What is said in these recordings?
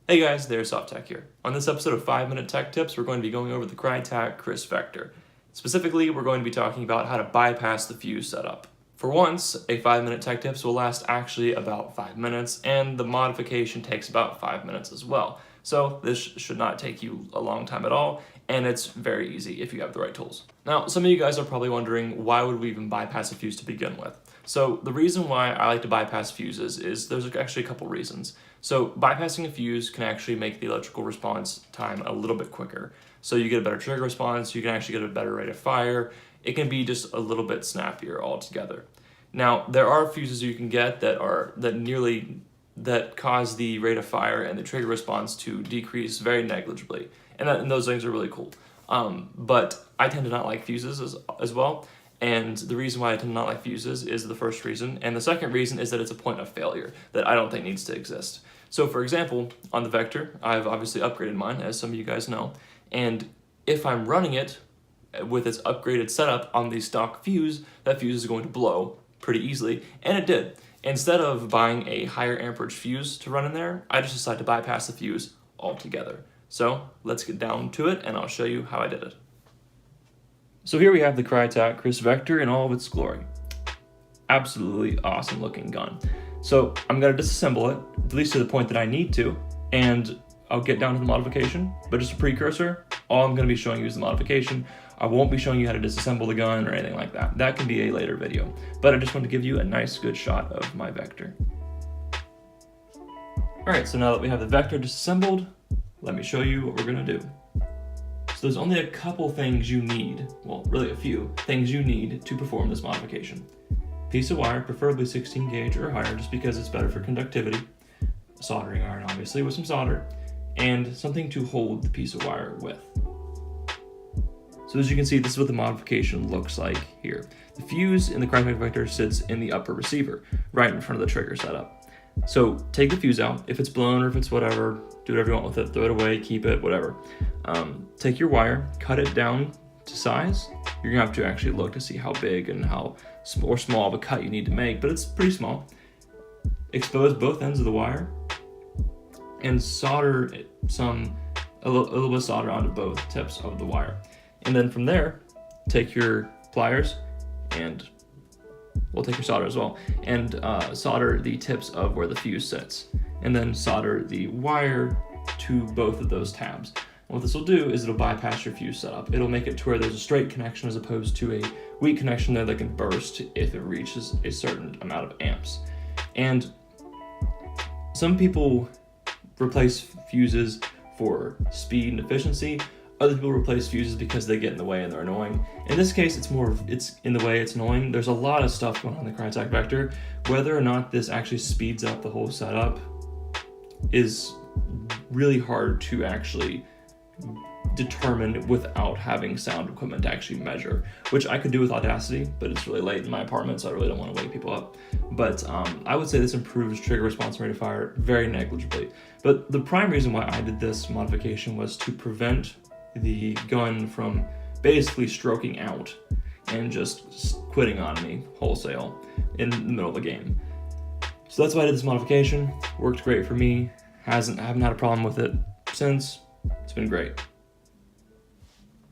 Hey guys, TheAirsoftTech here. On this episode of 5-Minute Tech Tips, we're going to be going over the Krytac Crisp Vector. Specifically, we're going to be talking about how to bypass the fuse setup. For once, a 5-minute tech tips will last actually about 5 minutes, and the modification takes about 5 minutes as well. So this should not take you a long time at all, and it's very easy if you have the right tools. Now, some of you guys are probably wondering, why would we even bypass a fuse to begin with? So the reason why I like to bypass fuses is there's actually a couple reasons. So bypassing a fuse can actually make the electrical response time a little bit quicker. So you get a better trigger response, you can actually get a better rate of fire. It can be just a little bit snappier altogether. Now, there are fuses you can get that cause the rate of fire and the trigger response to decrease very negligibly, and those things are really cool. But I tend to not like fuses as well. And the reason why I tend to not like fuses is the first reason. And the second reason is that it's a point of failure that I don't think needs to exist. So for example, on the Vector, I've obviously upgraded mine, as some of you guys know. And if I'm running it with its upgraded setup on the stock fuse, that fuse is going to blow pretty easily. And it did. Instead of buying a higher amperage fuse to run in there, I just decided to bypass the fuse altogether. So let's get down to it and I'll show you how I did it. So here we have the Krytac Crisp Vector in all of its glory. Absolutely awesome looking gun. So I'm going to disassemble it, at least to the point that I need to, and I'll get down to the modification. But just a precursor, all I'm going to be showing you is the modification. I won't be showing you how to disassemble the gun or anything like that. That can be a later video. But I just want to give you a nice good shot of my Vector. Alright, so now that we have the Vector disassembled, let me show you what we're going to do. So there's only a couple things you need, well, really a few things you need to perform this modification. Piece of wire, preferably 16 gauge or higher, just because it's better for conductivity. A soldering iron, obviously, with some solder. And something to hold the piece of wire with. So as you can see, this is what the modification looks like here. The fuse in the Krytac Vector sits in the upper receiver, right in front of the trigger setup. So take the fuse out. If it's blown or if it's whatever, do whatever you want with it. Throw it away, keep it, whatever. Take your wire, cut it down to size. You're gonna have to actually look to see how big and how small of a cut you need to make, but it's pretty small. Expose both ends of the wire and solder a little bit of solder onto both tips of the wire. And then from there, take your pliers and we'll take your solder as well, and solder the tips of where the fuse sits. And then solder the wire to both of those tabs. And what this will do is it'll bypass your fuse setup. It'll make it to where there's a straight connection as opposed to a weak connection there that can burst if it reaches a certain amount of amps. And some people replace fuses for speed and efficiency. Other people replace fuses because they get in the way and they're annoying. In this case, it's in the way, it's annoying. There's a lot of stuff going on in the Krytac Vector. Whether or not this actually speeds up the whole setup is really hard to actually determine without having sound equipment to actually measure, which I could do with Audacity, but it's really late in my apartment, so I really don't want to wake people up. But I would say this improves trigger response and rate of fire very negligibly. But the prime reason why I did this modification was to prevent the gun from basically stroking out and just quitting on me wholesale in the middle of the game. So that's why I did this modification. Worked great for me. I haven't had a problem with it since. It's been great.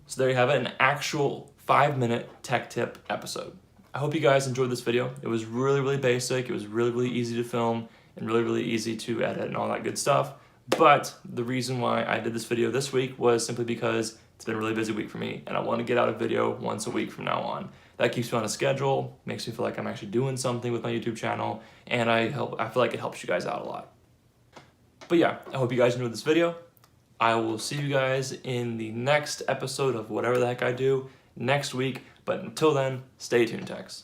So there you have it, an actual 5-minute tech tip episode. I hope you guys enjoyed this video. It was really, really basic. It was really, really easy to film and really, really easy to edit and all that good stuff. But the reason why I did this video this week was simply because it's been a really busy week for me and I want to get out a video once a week from now on. That keeps me on a schedule, makes me feel like I'm actually doing something with my YouTube channel, and I feel like it helps you guys out a lot. But yeah, I hope you guys enjoyed this video. I will see you guys in the next episode of whatever the heck I do next week, but until then, stay tuned, techs.